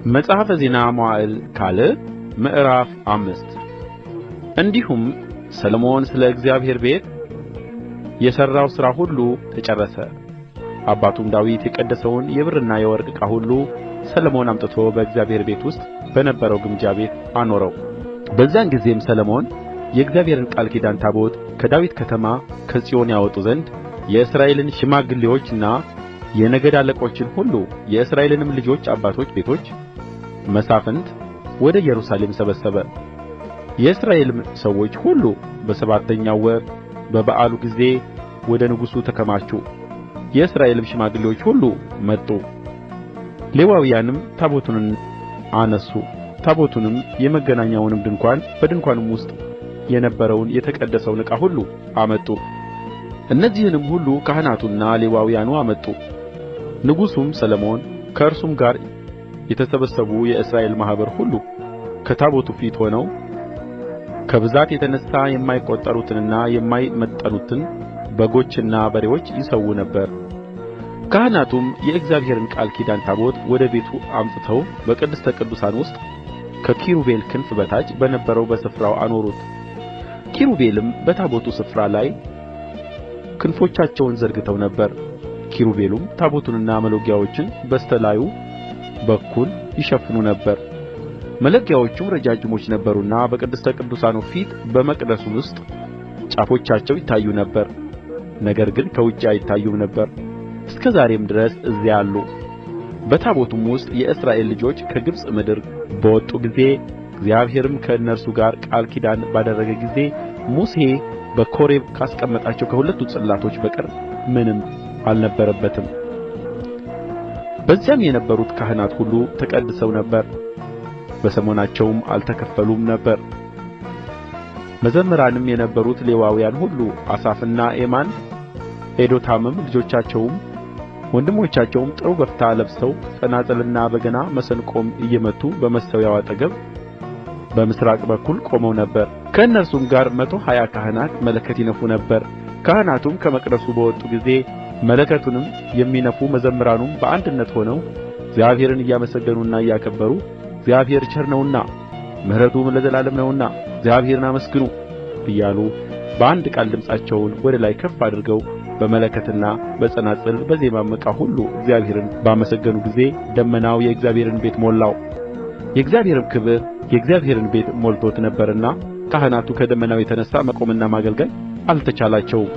መጽሐፈ ዜና መዋዕል ካልዕ ምዕራፍ 5 እንዲሁም ሰሎሞን ስለ እግዚአብሔር ቤት የሠራው ሥራ ሁሉ ተጨረሰ። አባቱም ዳዊት የቀደሰውን የብርና የወርቅ ዕቃ ሁሉ ሰሎሞን አምጥቶ በእግዚአብሔር ቤት ውስጥ በነበረው ግምጃ ቤት አኖረው። በዚያን ጊዜም ሰሎሞን የእግዚአብሔርን ቃል ኪዳን ታቦት ከዳዊት ከተማ ከጽዮን ያወጡ ዘንድ የእስራኤልን ሽማግሌዎችና የነገድ አለቆችን ሁሉ የእስራኤልንም ልጆች አባቶች ቤቶች መሳፍንት ወደ ኢየሩሳሌም ሰበሰበ። የእስራኤልም ሰዎች ሁሉ በሰባተኛው ወር በበዓሉ ጊዜ ወደ ንጉሡ ተከማቹ። የእስራኤልም ሽማግሌዎች ሁሉ መጡ። ሌዋውያንም ታቦቱን አነሡ። ታቦቱንም የመገናኛውንም ድንኳን በድንኳኑም ውስጥ የነበረውን የተቀደሰውን ዕቃ ሁሉ አመጡ። እነዚህንም ሁሉ ካህናቱና ሌዋውያኑ አመጡ። ንጉሡም ሰሎሞን ከእርሱም ጋር የተሰበሰቡ የእስራኤል ማኅበር ሁሉ ከታቦቱ ፊት ሆነው ከብዛት የተነሣ የማይቈጠሩትንና የማይመጠኑትን በጎችና በሬዎች ይሠዉ ነበር። ካህናቱም የእግዚአብሔርን ቃል ኪዳን ታቦት ወደ ቤቱ አምጥተው በቅድስተ ቅዱሳን ውስጥ ከኪሩቤል ክንፍ በታች በነበረው በስፍራው አኖሩት። ኪሩቤልም በታቦቱ ስፍራ ላይ ክንፎቻቸውን ዘርግተው ነበር። ኪሩቤልም ታቦቱንና መሎጊያዎቹን በስተ ላዩ በኩል ይሸፍኑ ነበር። መሎጊያዎቹም ረጃጅሞች ነበሩና በቅድስተ ቅዱሳኑ ፊት በመቅደሱ ውስጥ ጫፎቻቸው ይታዩ ነበር፣ ነገር ግን ከውጭ አይታዩም ነበር። እስከ ዛሬም ድረስ እዚያ አሉ። በታቦቱም ውስጥ የእስራኤል ልጆች ከግብጽ ምድር በወጡ ጊዜ እግዚአብሔርም ከእነርሱ ጋር ቃል ኪዳን ባደረገ ጊዜ ሙሴ በኮሬብ ካስቀመጣቸው ከሁለቱ ጽላቶች በቀር ምንም አልነበረበትም። በዚያም የነበሩት ካህናት ሁሉ ተቀድሰው ነበር፣ በሰሞናቸውም አልተከፈሉም ነበር። መዘምራንም የነበሩት ሌዋውያን ሁሉ አሳፍና ኤማን፣ ኤዶታምም ልጆቻቸውም ወንድሞቻቸውም ጥሩ በፍታ ለብሰው ጸናጽልና በገና መሰንቆም እየመቱ በመሠዊያው አጠገብ በምሥራቅ በኩል ቆመው ነበር። ከእነርሱም ጋር 120 ካህናት መለከት ይነፉ ነበር። ካህናቱም ከመቅደሱ በወጡ ጊዜ መለከቱንም የሚነፉ መዘምራኑም በአንድነት ሆነው እግዚአብሔርን እያመሰገኑና እያከበሩ እግዚአብሔር ቸር ነውና ምሕረቱም ለዘላለም ነውና እግዚአብሔርን አመስግኑ እያሉ በአንድ ቃል ድምፃቸውን ወደ ላይ ከፍ አድርገው በመለከትና በጸናጽል በዜማም ዕቃ ሁሉ እግዚአብሔርን ባመሰገኑ ጊዜ ደመናው የእግዚአብሔርን ቤት ሞላው። የእግዚአብሔርም ክብር የእግዚአብሔርን ቤት ሞልቶት ነበርና ካህናቱ ከደመናው የተነሣ መቆምና ማገልገል አልተቻላቸውም።